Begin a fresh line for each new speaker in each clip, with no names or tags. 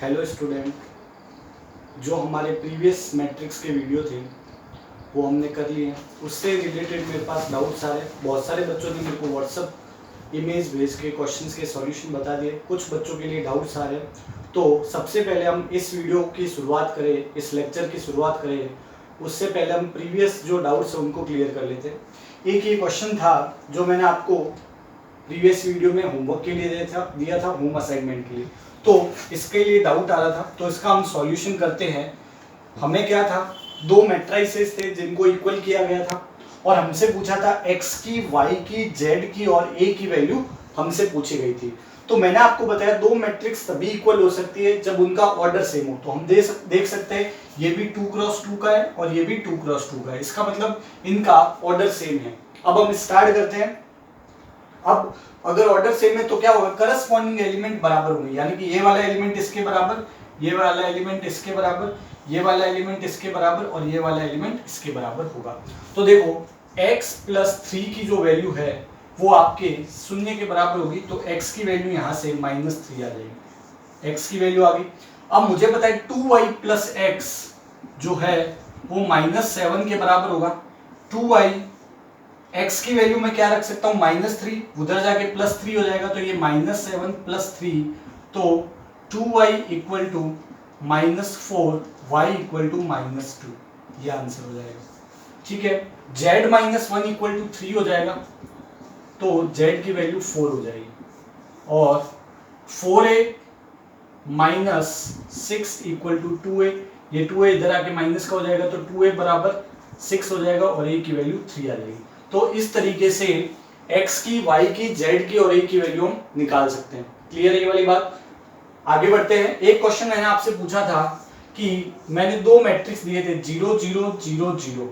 Hello student, जो हमारे previous matrix के वीडियो थे वो हमने कर लिए हैं। उससे रिलेटेड मेरे पास डाउट्स आ रहे हैं। बहुत सारे बच्चों ने मेरे को व्हाट्सअप इमेज भेज के क्वेश्चंस के सॉल्यूशन बता दिए। कुछ बच्चों के लिए डाउट्स आ रहे हैं। तो सबसे पहले हम इस वीडियो की शुरुआत करें, इस लेक्चर की शुरुआत करें उससे पहले हम प्रीवियस जो डाउट्स हैं उनको क्लियर कर लेते हैं। एक ये क्वेश्चन था जो मैंने आपको प्रीवियस वीडियो में होमवर्क के लिए दिया था होम असाइनमेंट के लिए। तो इसके लिए डाउट आ रहा था, तो इसका हम सॉल्यूशन करते हैं। हमें क्या था, दो मैट्रिसेस थे जिनको इक्वल किया गया था और हमसे पूछा था x की, y की, z की और a की वैल्यू हमसे पूछी गई थी। तो मैंने आपको बताया दो मैट्रिक्स तभी इक्वल हो सकती है जब उनका ऑर्डर सेम हो। तो हम देख सकते हैं ये भी 2x2 का है और ये भी 2x2 का है। इसका मतलब इनका ऑर्डर सेम है। अब हम स्टार्ट करते हैं। अब अगर ऑर्डर सेम है तो क्या होगा, करस्पॉन्डिंग एलिमेंट बराबर होंगे, यानी कि ये वाला एलिमेंट इसके बराबर, ये वाला एलिमेंट इसके बराबर, ये वाला एलिमेंट इसके बराबर और ये वाला एलिमेंट इसके बराबर होगा। तो देखो x प्लस 3 की जो वैल्यू है वो आपके शून्य के बराबर होगी। तो x की वैल्यू यहाँ से -3 आ जाएगी, x की वैल्यू आ गई। अब मुझे पता है 2y प्लस x जो है वो -7 के बराबर होगा। 2y x की वैल्यू में क्या रख सकता हूँ, -3, उधर जाके +3 हो जाएगा। तो ये -7 + 3, तो 2y equal to -4, y equal to -2, ये आंसर हो जाएगा। ठीक है, z -1 इक्वल टू 3 हो जाएगा, तो z की वैल्यू 4 हो जाएगी। और 4a -6 इक्वल टू 2a, ये 2a इधर आके माइनस का हो जाएगा, तो 2a बराबर 6 हो जाएगा और a की वैल्यू 3 आ जाएगी। तो इस तरीके से x की, y की, z की और a की वैल्यू हम निकाल सकते हैं। क्लियर है ये वाली बात? आगे बढ़ते हैं। एक क्वेश्चन मैंने आपसे पूछा था कि मैंने दो मैट्रिक्स दिए थे 0 0 0 0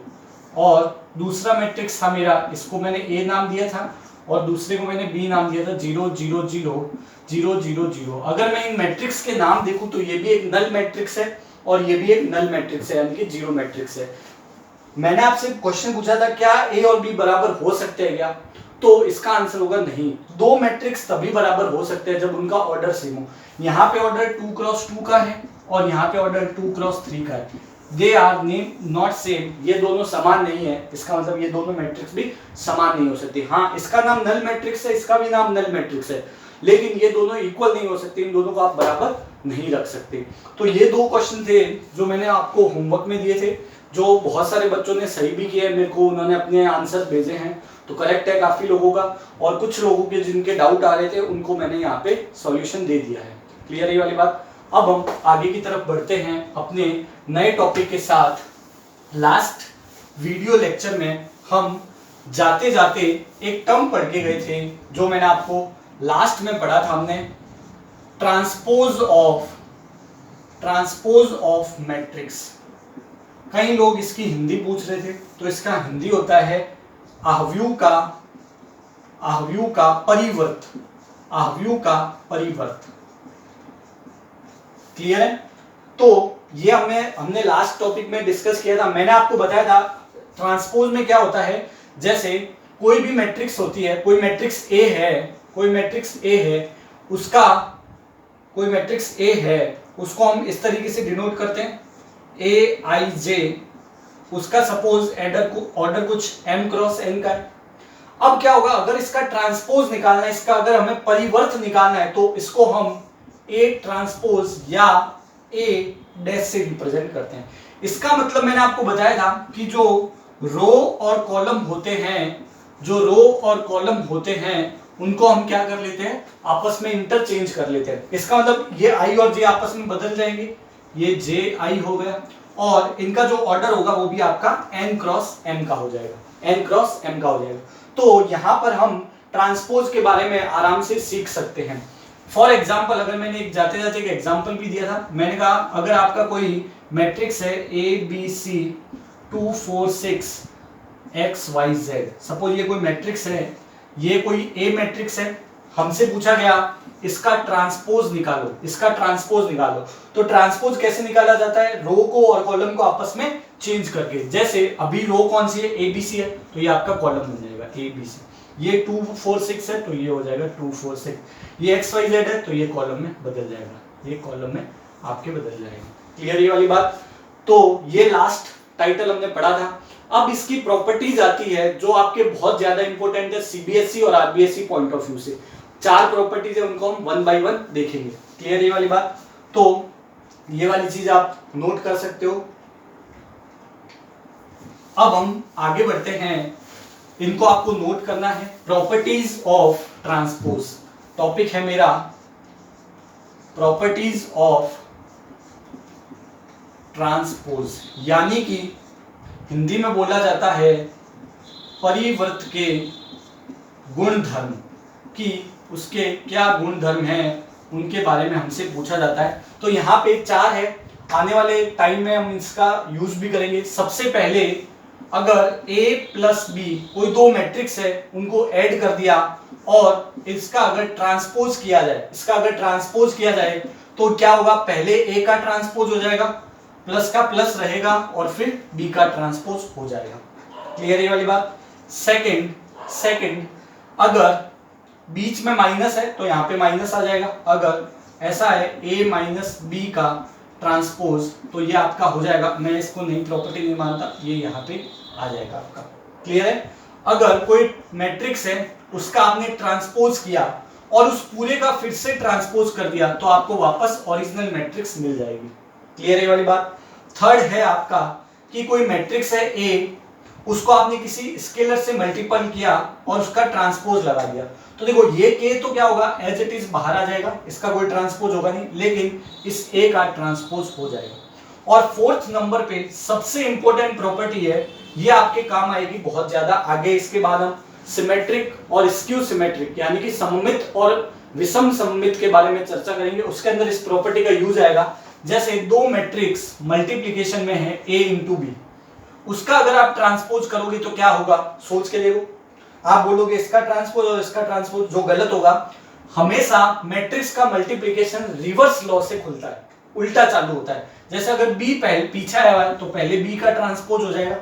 और दूसरा मैट्रिक्स था मेरा, इसको मैंने a नाम दिया था और दूसरे को मैंने b नाम दिया था 0 0 0 0 0 0। अगर मैं इन मैट्रिक्स के नाम देखूं तो ये भी एक नल मैट्रिक्स है और ये भी एक नल मैट्रिक्स है, यानी कि जीरो मैट्रिक्स है। मैंने आपसे क्वेश्चन पूछा था क्या a और b बराबर हो सकते हैं क्या, तो इसका आंसर होगा नहीं। दो मैट्रिक्स तभी बराबर हो सकते हैं जब उनका ऑर्डर सेम हो। यहाँ पे ऑर्डर 2x2 का है और यहाँ पे ऑर्डर 2x3 का है। दे आर नॉट सेम, ये दोनों समान नहीं है। इसका मतलब ये दोनों मैट्रिक्स भी समान नहीं हो सकती। हाँ, इसका नाम नल मैट्रिक्स है, इसका भी नाम नल मैट्रिक्स है, लेकिन ये दोनों इक्वल नहीं हो सकते। इन दोनों को आप बराबर नहीं रख सकते। तो ये दो क्वेश्चन थे जो मैंने आपको होमवर्क में दिए थे, जो बहुत सारे बच्चों ने सही भी किया है। मेरे को उन्होंने अपने आंसर भेजे हैं, तो करेक्ट है काफी लोगों का। और कुछ लोगों के जिनके डाउट आ रहे थे उनको मैंने यहाँ पे सॉल्यूशन दे दिया है। क्लियर है ये वाली बात? अब हम आगे की तरफ बढ़ते हैं अपने नए टॉपिक के साथ। लास्ट वीडियो लेक्चर में हम जाते जाते एक टर्म पढ़ के गए थे जो मैंने आपको लास्ट में पढ़ा था। हमने ट्रांसपोज ऑफ मैट्रिक्स। कई लोग इसकी हिंदी पूछ रहे थे, तो इसका हिंदी होता है आव्यूह का परिवर्त। क्लियर है? तो ये हमने लास्ट टॉपिक में डिस्कस किया था। मैंने आपको बताया था ट्रांसपोज में क्या होता है, जैसे कोई भी मैट्रिक्स होती है, कोई मैट्रिक्स A है, उसको हम इस तरीके से डिनोट करते हैं Aij। उसका सपोज ऑर्डर कुछ m क्रॉस n का है। अब क्या होगा, अगर इसका ट्रांसपोज निकालना है, इसका अगर हमें परिवर्त निकालना है, तो इसको हम A ट्रांसपोज या A डैश से रिप्रेजेंट करते हैं। इसका मतलब मैंने आपको बताया था कि जो रो और कॉलम होते हैं उनको हम क्या कर लेते हैं, आपस में इंटरचेंज कर लेते हैं। इसका मतलब ये I और J आपस में बदल जाएंगे, ये JI हो गया और इनका जो ऑर्डर होगा वो भी आपका n क्रॉस m का हो जाएगा। तो यहाँ पर हम ट्रांसपोज के बारे में आराम से सीख सकते हैं। फॉर एग्जाम्पल, अगर मैंने एक जाते जाते एक एग्जाम्पल भी दिया था, मैंने कहा अगर आपका कोई मैट्रिक्स है ABC 2 4 6 XYZ, सपोज ये कोई मैट्रिक्स है, ये कोई A मैट्रिक्स है। हमसे पूछा गया इसका ट्रांसपोज निकालो। तो ट्रांसपोज कैसे निकाला जाता है, रो को और कॉलम को आपस में चेंज करके। जैसे अभी रो कौन सी है, ABC है, तो ये आपका कॉलम बन जाएगा ABC। ये 2 4 6 है तो ये हो जाएगा 2 4 6। ये XYZ है तो ये कॉलम में बदल जाएगा। ये कॉलम में आपके बदल जाएंगे। क्लियर ये वाली बात। तो ये लास्ट टाइटल हमने पढ़ा था। अब इसकी प्रॉपर्टीज आती है जो आपके बहुत ज्यादा इंपॉर्टेंट है सीबीएसई और आरबीएसई पॉइंट ऑफ व्यू से। 4 प्रॉपर्टीज है, उनको हम 1 बाय 1 देखेंगे। क्लियर ये वाली बात। तो ये वाली चीज आप नोट कर सकते हो। अब हम आगे बढ़ते हैं, इनको आपको नोट करना है। प्रॉपर्टीज ऑफ ट्रांसपोज टॉपिक है मेरा, प्रॉपर्टीज ऑफ ट्रांसपोज, यानी कि हिंदी में बोला जाता है परिवर्त के गुणधर्म, कि उसके क्या गुणधर्म हैं उनके बारे में हमसे पूछा जाता है। तो यहाँ पे 4 है, आने वाले टाइम में हम इसका यूज भी करेंगे। सबसे पहले अगर a प्लस बी कोई 2 मैट्रिक्स है, उनको ऐड कर दिया और इसका अगर ट्रांसपोज किया जाए, इसका अगर ट्रांसपोज किया जाए तो क्या होगा, पहले a का ट्रांसपोज हो जाएगा, प्लस का प्लस रहेगा और फिर b का ट्रांसपोज हो जाएगा। क्लियर ये वाली बात। सेकंड अगर बीच में माइनस है तो यहाँ पे माइनस आ जाएगा। अगर ऐसा है a माइनस बी का ट्रांसपोज तो ये आपका हो जाएगा, मैं इसको नई प्रॉपर्टी नहीं मानता, ये यहाँ पे आ जाएगा आपका। क्लियर है। अगर कोई मैट्रिक्स है उसका आपने ट्रांसपोज किया और उस पूरे का फिर से ट्रांसपोज कर दिया तो आपको वापस ओरिजिनल मैट्रिक्स मिल जाएगी। क्लियर है वाली बात। थर्ड है आपका कि कोई मैट्रिक्स है A, उसको आपने किसी स्केलर से मल्टीपल किया और उसका ट्रांसपोज लगा दिया, तो देखो ये K तो क्या होगा, एज इट इज बाहर आ जाएगा, इसका कोई ट्रांसपोज होगा नहीं, लेकिन इस A का ट्रांसपोज हो जाएगा। और फोर्थ नंबर पे सबसे इंपॉर्टेंट प्रॉपर्टी है, ये आपके काम आएगी बहुत ज्यादा आगे। इसके बाद हम सिमेट्रिक और स्क्यू सिमेट्रिक यानी कि सममित और विषम सममित के बारे में चर्चा करेंगे। उसके अंदर इस प्रॉपर्टी का यूज आएगा। जैसे 2 मैट्रिक्स मल्टीप्लिकेशन में है a इंटू बी, उसका अगर आप ट्रांसपोज करोगे तो क्या होगा, सोच के देखो। आप बोलोगे इसका ट्रांसपोज और इसका ट्रांसपोज, जो गलत होगा। हमेशा मैट्रिक्स का मल्टीप्लिकेशन रिवर्स लॉ से खुलता है, उल्टा चालू होता है। जैसे अगर b पहले पीछे आया हुआ है तो पहले b का ट्रांसपोज हो जाएगा,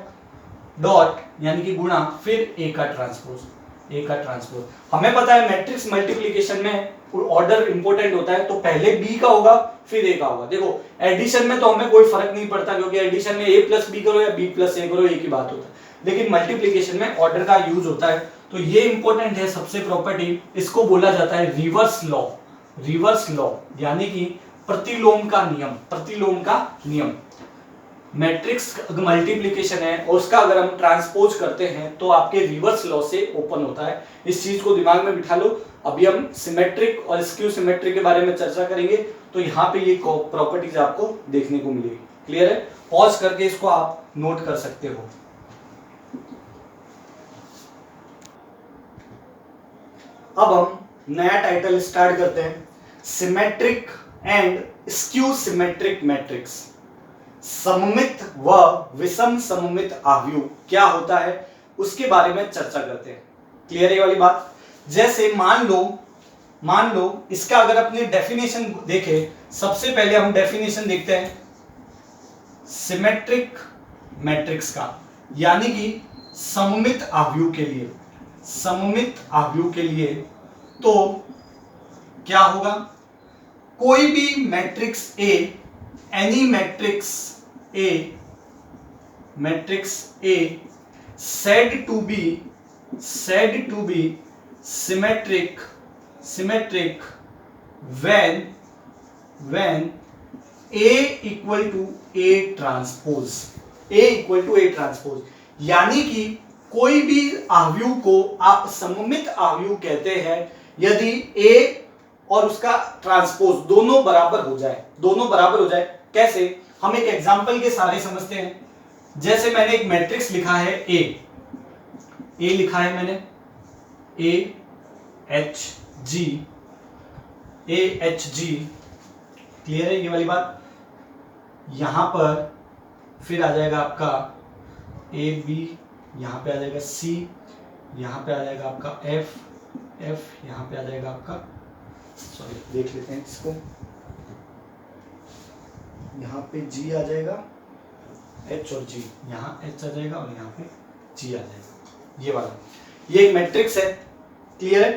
डॉट यानी कि गुणा, फिर a का ट्रांसपोज। हमें पता है मैट्रिक्स मल्टीप्लिकेशन में ऑर्डर इंपॉर्टेंट होता है, तो पहले b का होगा फिर a का होगा। देखो एडिशन में तो हमें कोई फर्क नहीं पड़ता, क्योंकि एडिशन में a प्लस b करो या b प्लस a करो, एक ही बात होता है। लेकिन मल्टीप्लिकेशन में ऑर्डर का यूज होता है, तो ये इंपॉर्टेंट है सबसे प्रॉपर्टी। इसको बोला जाता है रिवर्स लॉ यानी कि प्रतिलोम का नियम। मैट्रिक्स मल्टीप्लिकेशन है और उसका अगर हम ट्रांसपोज करते हैं तो आपके रिवर्स लॉ से ओपन होता है। इस चीज को दिमाग में बिठा लो। अभी हम सिमेट्रिक और स्क्यू सिमेट्रिक के बारे में चर्चा करेंगे, तो यहाँ पे ये प्रॉपर्टीज आपको देखने को मिलेगी। क्लियर है। पॉज करके इसको आप नोट कर सकते हो। अब हम नया टाइटल स्टार्ट करते हैं, symmetric and skew symmetric matrix. सममित व विषम सममित आव्यूह क्या होता है उसके बारे में चर्चा करते हैं। क्लियर है वाली बात। जैसे मान लो इसका अगर अपने डेफिनेशन देखें, सबसे पहले हम डेफिनेशन देखते हैं सिमेट्रिक मैट्रिक्स का, यानी कि सममित आव्यूह के लिए तो क्या होगा, कोई भी matrix A, any matrix A said to be symmetric when A equal to A transpose, यानी कि कोई भी आव्यूह को आप सममित आव्यूह कहते हैं यदि A और उसका ट्रांसपोज दोनों बराबर हो जाए। कैसे, हम एक एग्जांपल के सहारे समझते हैं। जैसे मैंने एक मैट्रिक्स लिखा है A लिखा है मैंने AHG। क्लियर है ये वाली बात। यहां पर फिर आ जाएगा आपका AB, यहां पे आ जाएगा C, यहां पे आ जाएगा आपका F, यहां पे आ जाएगा आपका, सॉरी देख लेते हैं इसको, यहाँ पे G आ जाएगा, H और G, यहाँ H आ जाएगा और यहाँ पे G आ जाएगा। ये वाला, ये एक मैट्रिक्स है। क्लियर है।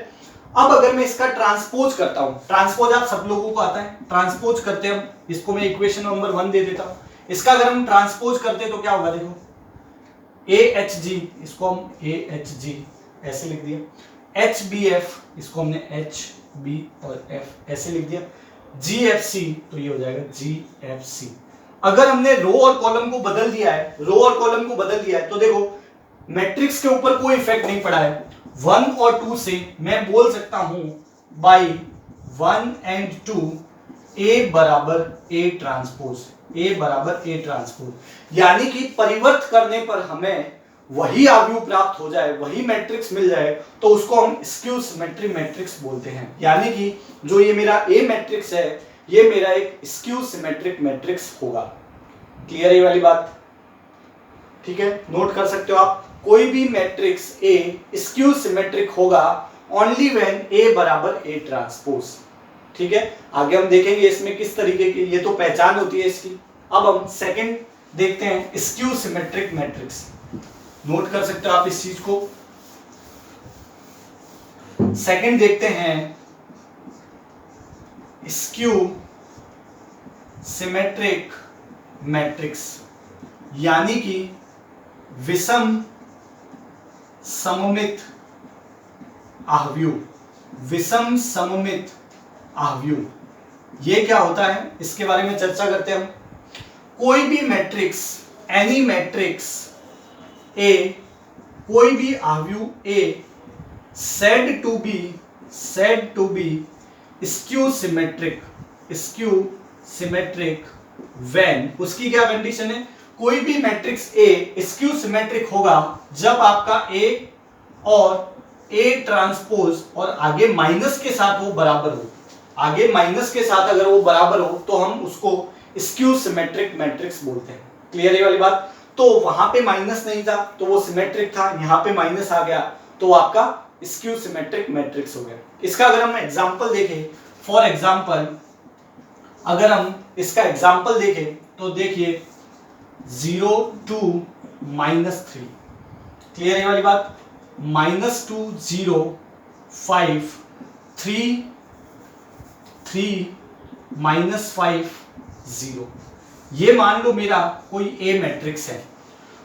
अब अगर मैं इसका ट्रांसपोज करता हूं, ट्रांसपोज आप सब लोगों को आता है, ट्रांसपोज करते हैं हम, इसको मैं इक्वेशन नंबर 1 दे देता हूं। इसका अगर हम ट्रांसपोज करते हैं तो क्या होगा, देखो AHG, इसको हम AHG ऐसे लिख दिया, HBF इसको हमने HB और F ऐसे लिख दिया, GFC तो ये हो जाएगा GFC। अगर हमने रो और कॉलम को बदल दिया है, रो और कॉलम को बदल दिया है, तो देखो मैट्रिक्स के ऊपर कोई इफेक्ट नहीं पड़ा है। 1 और 2 से मैं बोल सकता हूं बाई 1 एंड 2 A बराबर A ट्रांसपोज, A बराबर A ट्रांसपोज, यानी कि परिवर्त करने पर हमें वही आव्यूह प्राप्त हो जाए, वही मैट्रिक्स मिल जाए, तो उसको हम स्क्यू सिमेट्रिक मैट्रिक्स बोलते हैं। यानी कि जो ये मेरा A मैट्रिक्स है, ये मेरा एक स्क्यू सिमेट्रिक मैट्रिक्स होगा। क्लियर है ये वाली बात? ठीक है, नोट कर सकते हो आप, कोई भी मैट्रिक्स A स्क्यू सिमेट्रिक होगा ओनली व्हेन A बराबर A ट्रांसपोज। ठीक है, आगे हम देखेंगे इसमें किस तरीके की, ये तो पहचान होती है इसकी। अब हम सेकंड देखते हैं, स्क्यू सिमेट्रिक मैट्रिक्स। नोट कर सकते हो आप इस चीज को। सेकंड देखते हैं स्क्यू सिमेट्रिक मैट्रिक्स, यानी कि विषम सममित आव्यूह, विषम सममित आव्यूह। ये क्या होता है, इसके बारे में चर्चा करते हैं हम। कोई भी मैट्रिक्स, एनी मैट्रिक्स A, कोई भी आव्यूह A said to be skew symmetric when, उसकी क्या कंडीशन है, कोई भी मैट्रिक्स A स्क्यू सिमेट्रिक होगा जब आपका A और A ट्रांसपोज और आगे माइनस के साथ वो बराबर हो, आगे माइनस के साथ अगर वो बराबर हो तो हम उसको स्क्यू सिमेट्रिक मैट्रिक्स बोलते हैं। क्लियर है वाली बात? तो वहां पे माइनस नहीं था तो वो सिमेट्रिक था, यहां पे माइनस आ गया तो आपका स्क्यू सिमेट्रिक मैट्रिक्स हो गया। इसका अगर हम एग्जांपल देखें, फॉर एग्जांपल अगर हम इसका एग्जांपल देखें तो देखिए 0 2 -3। क्लियर है वाली बात? -2 0 5 3 3 -5 0। ये मान लो मेरा कोई A मैट्रिक्स है,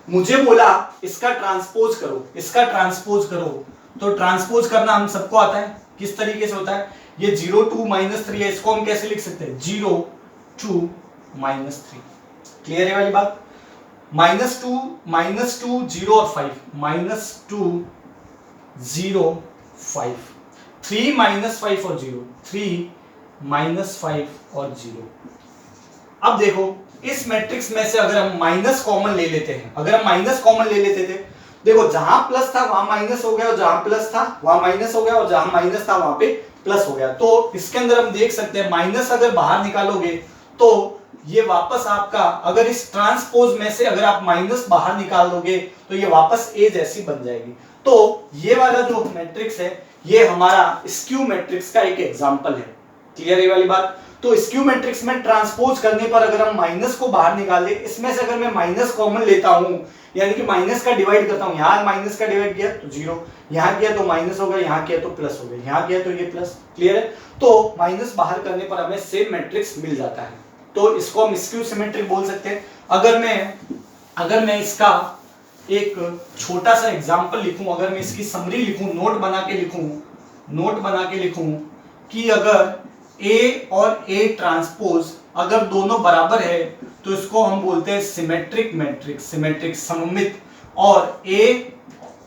मुझे बोला इसका ट्रांसपोज करो, इसका ट्रांसपोज करो। तो ट्रांसपोज करना हम सबको आता है, किस तरीके से होता है, ये 0 2 -3 है, इसको हम कैसे लिख सकते हैं, 0 2 -3। क्लियर है वाली बात? -2 0 और 5, -2 0 5, 3 -5 और 0, 3 -5 और 0। अब देखो इस मैट्रिक्स में से अगर हम माइनस कॉमन ले लेते हैं, अगर हम माइनस कॉमन ले लेते थे, देखो जहां प्लस था वहां माइनस हो गया और जहां प्लस था वहां माइनस हो गया और जहां माइनस था वहां पे प्लस हो गया। तो इसके अंदर हम देख सकते हैं माइनस अगर बाहर निकालोगे तो ये वापस आपका, अगर इस ट्रांसपोज में से अगर आप माइनस बाहर निकाल दोगे तो ये वापस A जैसी बन जाएगी। तो ये वाला जो मैट्रिक्स है ये हमारा स्क्यू मैट्रिक्स का एक एग्जांपल है। क्लियर है वाली बात? तो स्क्यू मैट्रिक्स में ट्रांसपोज करने पर अगर हम माइनस को बाहर निकाले, इसमें से अगर मैं माइनस कॉमन लेता हूं, यानी कि माइनस का डिवाइड करता हूं, यहां माइनस का डिवाइड किया तो 0, यहां किया तो माइनस हो गया, यहां किया तो प्लस हो गया, यहां किया तो ये प्लस। क्लियर है? तो माइनस बाहर करने पर हमें सेम मैट्रिक्स मिल जाता है, तो इसको हम स्क्यू सिमेट्रिक बोल सकते हैं। अगर मैं इसका एक छोटा सा एग्जांपल लिखूं, अगर मैं इसकी समरी लिखूं, नोट बना के लिखूं कि अगर A और A ट्रांसपोज अगर दोनों बराबर है तो इसको हम बोलते हैं सिमेट्रिक मैट्रिक्स, सिमेट्रिक सममित, और A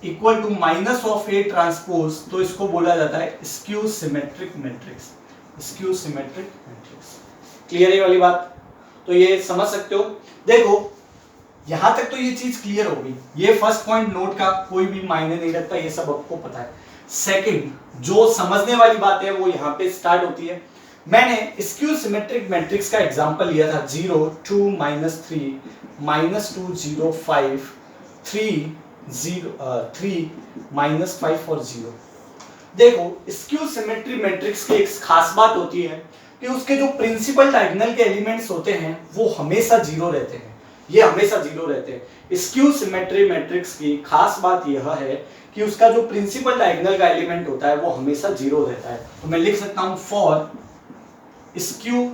equal to minus of A transpose तो इसको बोला जाता है skew symmetric matrix, skew symmetric matrix. Clear है वाली बात? तो ये समझ सकते हो। देखो यहां तक तो ये चीज क्लियर हो गई, ये फर्स्ट पॉइंट नोट का कोई भी मायने नहीं रखता, ये सब आपको पता है। सेकंड जो समझने वाली बात है वो यहाँ पे स्टार्ट होती है। मैंने स्क्यू सिमेट्रिक मैट्रिक्स का एग्जांपल लिया था 0 2 -3 -2 0 5 3 -5 और 0। देखो स्क्यू सिमेट्रिक मैट्रिक्स की एक खास बात होती है कि उसके जो प्रिंसिपल डायगोनल के एलिमेंट्स होते हैं वो हमेशा 0 रहते हैं। ये हमेशा जीरो रहते हैं। स्क्यू सिमेट्री मैट्रिक्स की खास बात यह है कि उसका जो प्रिंसिपल डायगोनल का एलिमेंट होता है वो हमेशा जीरो रहता है। तो मैं लिख सकता हूं for skew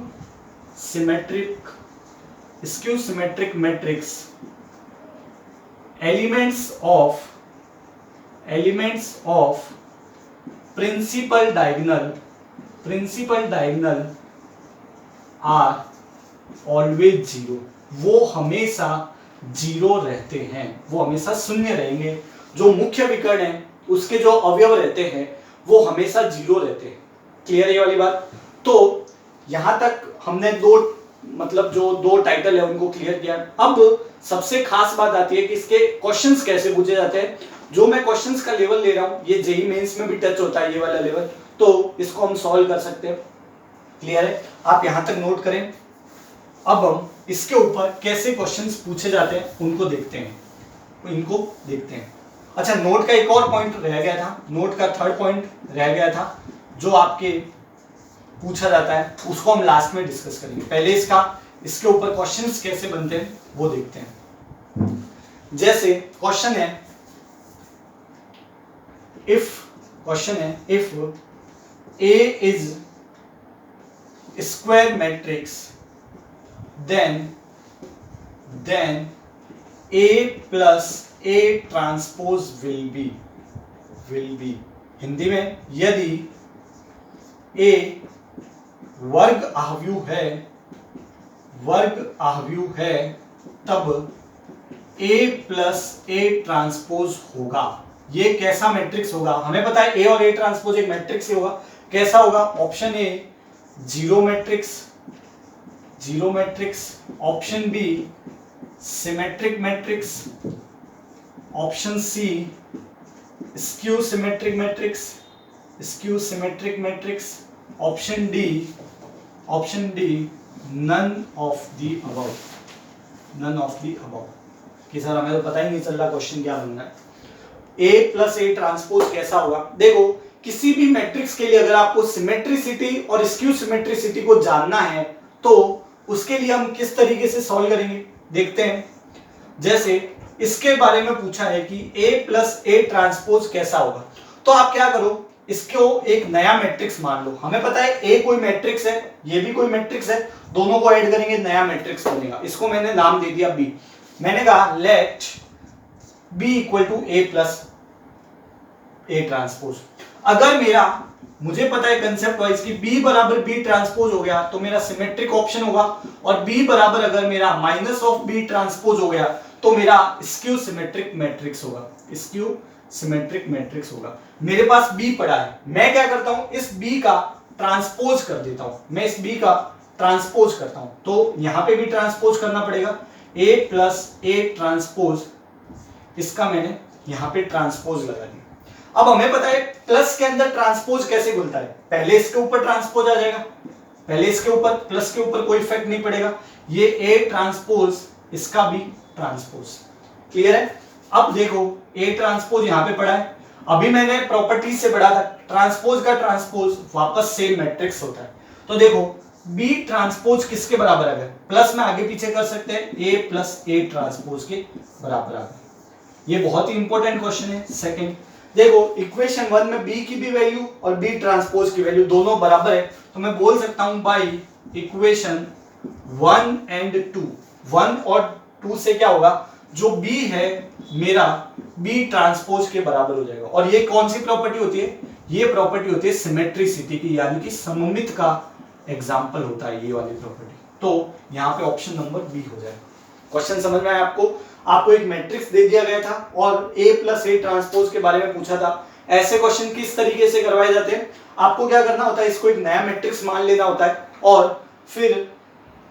symmetric matrix elements of principal diagonal are always zero. वो हमेशा जीरो रहते हैं, वो हमेशा शून्य रहेंगे। जो मुख्य विकर्ण है उसके जो अवयव रहते हैं वो हमेशा जीरो रहते हैं। क्लियर है ये वाली बात? तो यहां तक हमने जो दो टाइटल है उनको क्लियर किया। अब सबसे खास बात आती है कि इसके क्वेश्चंस कैसे पूछे जाते हैं। जो मैं क्वेश्चंस का लेवल ले रहा हूं ये जेईई मेंस में भी टच होता है ये वाला लेवल, तो इसको हम सॉल्व कर सकते हैं। क्लियर है? आप यहां तक नोट करें। अब हम इसके ऊपर कैसे क्वेश्चंस पूछे जाते हैं उनको देखते हैं। अच्छा, नोट का एक और पॉइंट रह गया था, नोट का थर्ड पॉइंट रह गया था जो आपके पूछा जाता है, उसको हम लास्ट में डिस्कस करेंगे। पहले इसके ऊपर क्वेश्चंस कैसे बनते हैं वो देखते हैं। जैसे क्वेश्चन है if A is square matrix then A plus A transpose will be Hindi में यदि A वर्ग आव्यूह है तब A प्लस A ट्रांसपोज होगा। ये कैसा मैट्रिक्स होगा? हमें पता है A और A ट्रांसपोज एक मैट्रिक्स ही होगा। कैसा होगा? Option A zero matrix, option B symmetric matrix, option C skew symmetric matrix, option D none of the above. कि सर हमें तो पता ही नहीं चल रहा क्वेश्चन क्या बनना है। A प्लस A ट्रांसपोज कैसा होगा? देखो, किसी भी मैट्रिक्स के लिए अगर आपको सिमेट्रिसिटी और स्क्यू सिमेट्रिसिटी को जानना है तो उसके लिए हम किस तरीके से सॉल्व करेंगे देखते हैं। जैसे इसके बारे में पूछा है कि A प्लस A ट्रांसपोज कैसा होगा, तो आप क्या करो, इसको एक नया मैट्रिक्स मान लो। हमें पता है A कोई मैट्रिक्स है, ये भी कोई मैट्रिक्स है, दोनों को ऐड करेंगे नया मैट्रिक्स बनेगा। इसको मैंने नाम दे दिया B। मैंने कहा let B equal to A plus A transpose. अगर मुझे पता है कंसेप्ट वाइज कि B बराबर B ट्रांसपोज हो गया तो मेरा सिमेट्रिक ऑप्शन होगा, और B बराबर अगर मेरा माइनस ऑफ B ट्रांसपोज हो गया तो मेरा स्क्यू सिमेट्रिक मैट्रिक्स होगा। मेरे पास B पड़ा है, मैं क्या करता हूं, इस B का ट्रांसपोज कर देता हूं। मैं इस B का ट्रांसपोज करता हूं तो यहां पे भी ट्रांसपोज करना पड़ेगा। A प्लस A ट्रांसपोज, इसका मैंने यहां पे ट्रांसपोज लगा दिया। अब हमें पता है प्लस के अंदर ट्रांसपोज कैसे खुलता है, पहले इसके ऊपर ट्रांसपोज आ जाएगा, पहले इसके ऊपर, प्लस के ऊपर कोई इफेक्ट नहीं पड़ेगा। ये A ट्रांसपोज, इसका भी ट्रांसपोज। क्लियर है? अब देखो A ट्रांसपोज यहां पे पड़ा है, अभी मैंने प्रॉपर्टीज से पढ़ा था ट्रांसपोज का ट्रांसपोज वापस सेम मैट्रिक्स होता है। तो देखो B ट्रांसपोज किसके बराबर आ गया, प्लस में आगे पीछे कर सकते हैं, A प्लस A ट्रांसपोज के बराबर आ गया। ये बहुत ही इंपॉर्टेंट क्वेश्चन है। सेकंड देखो, इक्वेशन 1 में B की भी वैल्यू और B ट्रांसपोज की वैल्यू दोनों बराबर है, तो मैं बोल सकता हूं बाई इक्वेशन 1 एंड 2, 1 और 2 से क्या होगा, जो B है मेरा B ट्रांसपोज के बराबर हो जाएगा। और ये कौन सी प्रॉपर्टी होती है? ये प्रॉपर्टी होती है सिमेट्रिसिटी की, यानी कि सममित का एग्जाम्पल होता है ये वाली प्रॉपर्टी। तो यहाँ पे ऑप्शन नंबर बी हो जाएगा। क्वेश्चन समझ में आया आपको एक मैट्रिक्स दे दिया गया था और A प्लस A ट्रांसपोज के बारे में पूछा था। ऐसे क्वेश्चन किस तरीके से करवाए जाते हैं, आपको क्या करना होता है, इसको एक नया मैट्रिक्स मान लेना होता है और फिर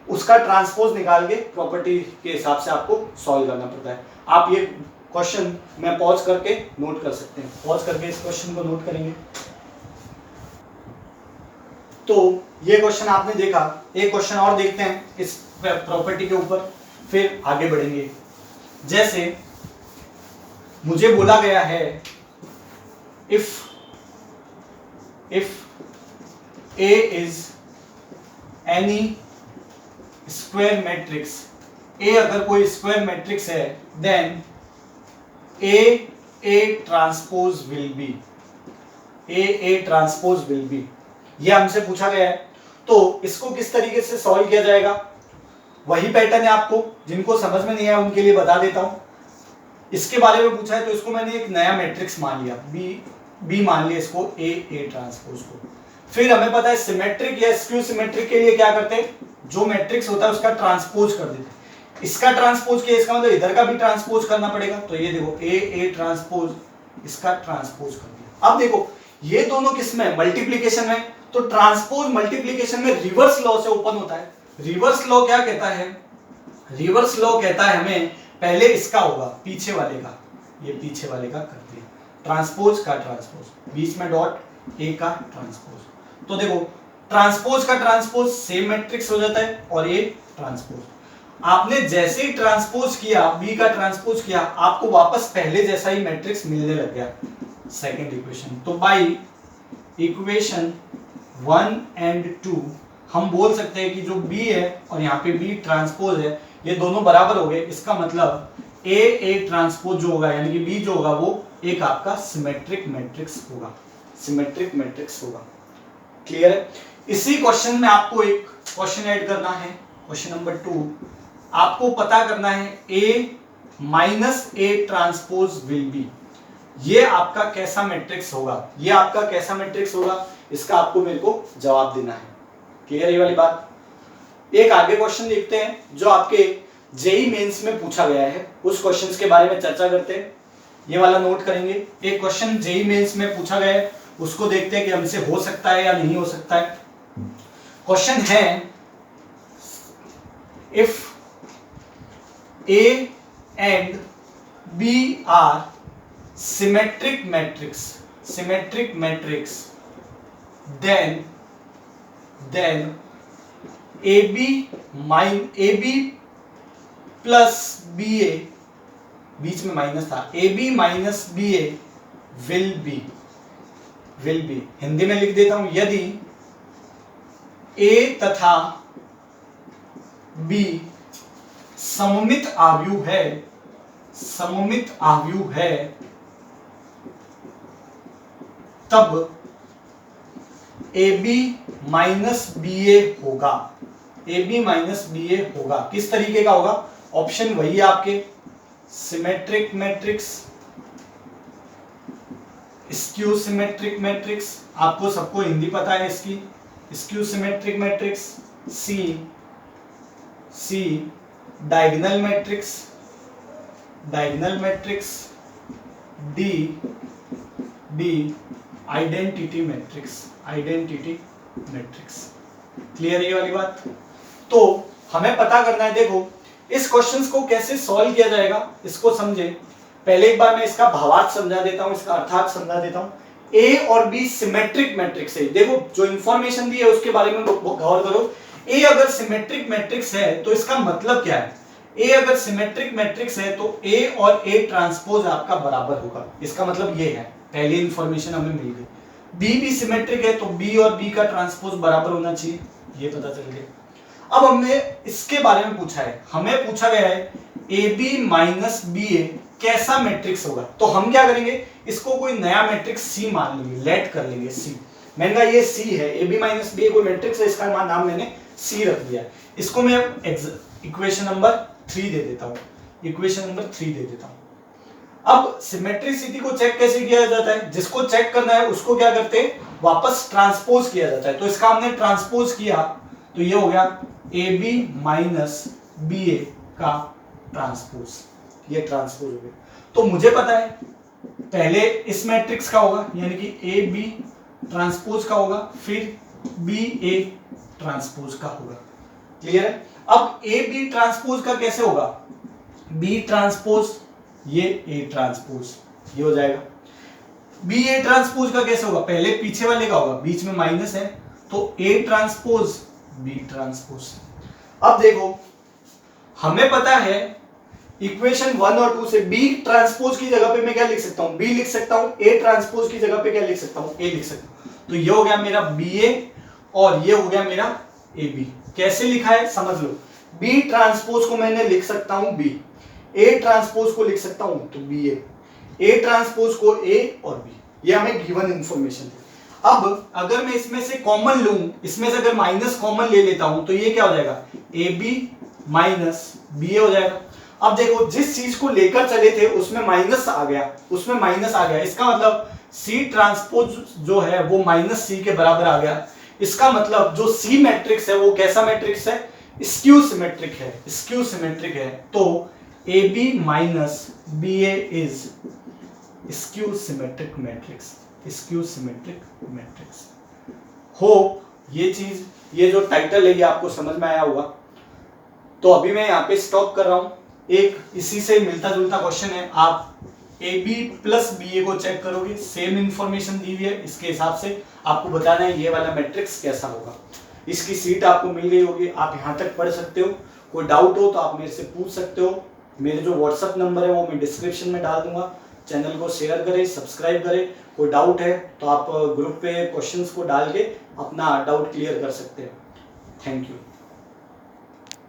उसका ट्रांसपोज निकाल के प्रॉपर्टी के हिसाब से आपको सॉल्व करना पड़ता है। आप ये क्वेश्चन मैं पॉज करके नोट कर सकते हैं, पॉज करके इस क्वेश्चन को नोट करेंगे। तो ये क्वेश्चन आपने देखा, एक क्वेश्चन और देखते हैं इस प्रॉपर्टी के ऊपर, फिर आगे बढ़ेंगे। जैसे मुझे बोला गया है if A is any square matrix A अगर कोई स्क्वायर मैट्रिक्स है then A transpose will be, A transpose will be, ये हमसे पूछा गया है। तो इसको किस तरीके से सॉल्व किया जाएगा, वही पैटर्न है, आपको जिनको समझ में नहीं आया उनके लिए बता देता हूं। इसके बारे में पूछा है तो इसको मैंने एक नया मैट्रिक्स मान लिया, बी मान लिया इसको, ए ट्रांसपोज को। फिर हमें पता है सिमेट्रिक या स्क्यू सिमेट्रिक के लिए क्या करते हैं, जो मैट्रिक्स होता है उसका ट्रांसपोज कर देते हैं। इसका ट्रांसपोज किया, इसका मतलब इधर का भी ट्रांसपोज करना पड़ेगा। तो ये देखो ए ट्रांसपोज, इसका ट्रांसपोज कर दिया। अब देखो ये दोनों किस में, मल्टीप्लीकेशन में, तो ट्रांसपोज मल्टीप्लीकेशन में रिवर्स लॉ से ओपन होता है। रिवर्स लॉ क्या कहता है, रिवर्स लॉ कहता है हमें पहले इसका होगा, पीछे वाले का, ये पीछे वाले का करते हैं, ट्रांसपोज का ट्रांसपोज, बीच में डॉट, ए का ट्रांसपोज। तो देखो ट्रांसपोज का ट्रांसपोज सेम मैट्रिक्स हो जाता है और ए ट्रांसपोज। आपने जैसे ही ट्रांसपोज किया, बी का ट्रांसपोज किया, आपको वापस पहले जैसा ही मैट्रिक्स मिलने लग गया, सेकंड इक्वेशन। तो बाई इक्वेशन 1 and 2 हम बोल सकते हैं कि जो बी है और यहाँ पे बी ट्रांसपोज है, ये दोनों बराबर हो गए। इसका मतलब ए ट्रांसपोज जो होगा यानी कि बी जो होगा वो एक आपका सिमेट्रिक मैट्रिक्स होगा, सिमेट्रिक मैट्रिक्स होगा। क्लियर है। इसी क्वेश्चन में आपको एक क्वेश्चन ऐड करना है, क्वेश्चन नंबर 2, आपको पता करना है A minus A transpose will be, ये आपका कैसा मैट्रिक्स होगा, ये आपका कैसा मैट्रिक्स होगा, इसका आपको मेरे को जवाब देना है। क्लियर ये वाली बात। एक आगे क्वेश्चन देखते हैं जो आपके जेई मेंस में पूछा गया है, उस क्वेश्चंस के बारे में चर्चा करते हैं। ये वाला नोट करेंगे, एक क्वेश्चन जेई मेंस में पूछा गया है, उसको देखते हैं कि हमसे हो सकता है या नहीं हो सकता है। क्वेश्चन है if A and B are symmetric matrix then AB plus BA, बीच में माइनस था, AB minus BA will be, Hindi में लिख देता हूं, यदि A तथा B सममित आव्यूह है, सममित आव्यूह है, तब AB माइनस BA होगा, AB माइनस BA होगा। किस तरीके का होगा, ऑप्शन वही है आपके, symmetric matrix, skew symmetric matrix, आपको सबको हिंदी पता है इसकी, skew symmetric matrix, C diagonal matrix, D identity matrix. Clear है ये वाली बात। तो हमें पता करना है, देखो इस क्वेश्चंस को कैसे सॉल्व किया जाएगा इसको समझे। पहले एक बार मैं इसका भावार्थ समझा देता हूं, इसका अर्थात समझा देता हूं। ए और बी सिमेट्रिक मैट्रिक्स है, देखो जो इंफॉर्मेशन दी है उसके बारे में गौर करो। ए अगर सिमेट्रिक मैट्रिक्स है तो इसका मतलब क्या है, ए अगर सिमेट्रिक मैट्रिक्स है तो ए और ए ट्रांसपोज आपका बराबर होगा, इसका मतलब ये है, पहली इंफॉर्मेशन हमें मिल गई। बी भी सिमेट्रिक है तो बी और बी का ट्रांसपोज बराबर होना चाहिए, ये पता चल गया। अब हमने इसके बारे में पूछा है, हमें पूछा गया है ए बी माइनस बी ए कैसा मैट्रिक्स होगा। तो हम क्या करेंगे, इसको कोई नया मैट्रिक्स सी मान लेंगे, लेट कर लेंगे सी। मैंने कहा ये सी है, ए बी माइनस बी ए कोई मैट्रिक्स है, इसका नाम मैंने सी रख दिया है। इसको मैं इक्वेशन नंबर 3 दे देता हूं, इक्वेशन नंबर 3 दे देता हूं। अब सिमेट्रिसिटी को चेक कैसे किया जाता है, जिसको चेक करना है उसको क्या करते हैं, वापस ट्रांसपोज किया जाता है। तो इसका हमने ट्रांसपोज किया तो ये हो गया ए बी माइनस बी ए का ट्रांसपोज, ये ट्रांसपोज हो गया। तो मुझे पता है पहले इस मैट्रिक्स का होगा यानी कि ए बी ट्रांसपोज का होगा, फिर बी ए ट्रांसपोज का होगा। क्लियर है। अब ए बी ट्रांसपोज का कैसे होगा, बी ट्रांसपोज ये ए ट्रांसपोज, ये हो जाएगा। बी ए ट्रांसपोज का कैसे होगा, पहले पीछे वाले का होगा, बीच में माइनस है तो ए ट्रांसपोज बी ट्रांसपोज। अब देखो हमें पता है इक्वेशन 1 और 2 से बी ट्रांसपोज की जगह पे मैं क्या लिख सकता हूं, बी लिख सकता हूं, ए ट्रांसपोज की जगह पे क्या लिख सकता हूं, ए लिख सकता हूं। तो ये हो गया मेरा बी ए और ये हो गया मेरा ए बी। कैसे लिखा है समझ लो, बी ट्रांसपोज को मैंने लिख सकता हूं बी, ए ट्रांसपोज को लिख सकता हूं तो बी ए ट्रांसपोज को ए और बी, ये हमें गिवन इंफॉर्मेशन है। अब अगर मैं इसमें से कॉमन लूं, इसमें से अगर माइनस कॉमन ले लेता हूं तो ये क्या हो जाएगा, ए बी माइनस बी ए हो जाएगा। अब देखो जिस चीज को लेकर चले थे उसमें माइनस आ गया, उसमें माइनस आ गया, इसका मतलब सी ट्रांसपोज जो है वो माइनस सी के बराबर आ गया। इसका मतलब जो सी मैट्रिक्स है वो कैसा मैट्रिक्स है, स्क्यू सिमेट्रिक है, स्क्यू सिमेट्रिक है। तो A B minus B A is skew symmetric matrix, skew symmetric matrix. Hope ये चीज, ये जो टाइटल है ये आपको समझ में आया होगा। तो अभी मैं यहाँ पे स्टॉप कर रहा हूं। एक इसी से मिलता जुलता क्वेश्चन है, आप ए बी प्लस बी ए को चेक करोगे, सेम इंफॉर्मेशन दी हुई है, इसके हिसाब से आपको बताना है ये वाला मैट्रिक्स कैसा होगा। इसकी सीट आपको मिल गई होगी, आप यहाँ तक पढ़ सकते हो। कोई डाउट हो तो आप मेरे से पूछ सकते हो। मेरे जो व्हाट्सअप नंबर है वो मैं डिस्क्रिप्शन में डाल दूंगा। चैनल को शेयर करें, सब्सक्राइब करें। कोई डाउट है तो आप ग्रुप पे क्वेश्चंस को डाल के अपना डाउट क्लियर कर सकते हैं। Thank you.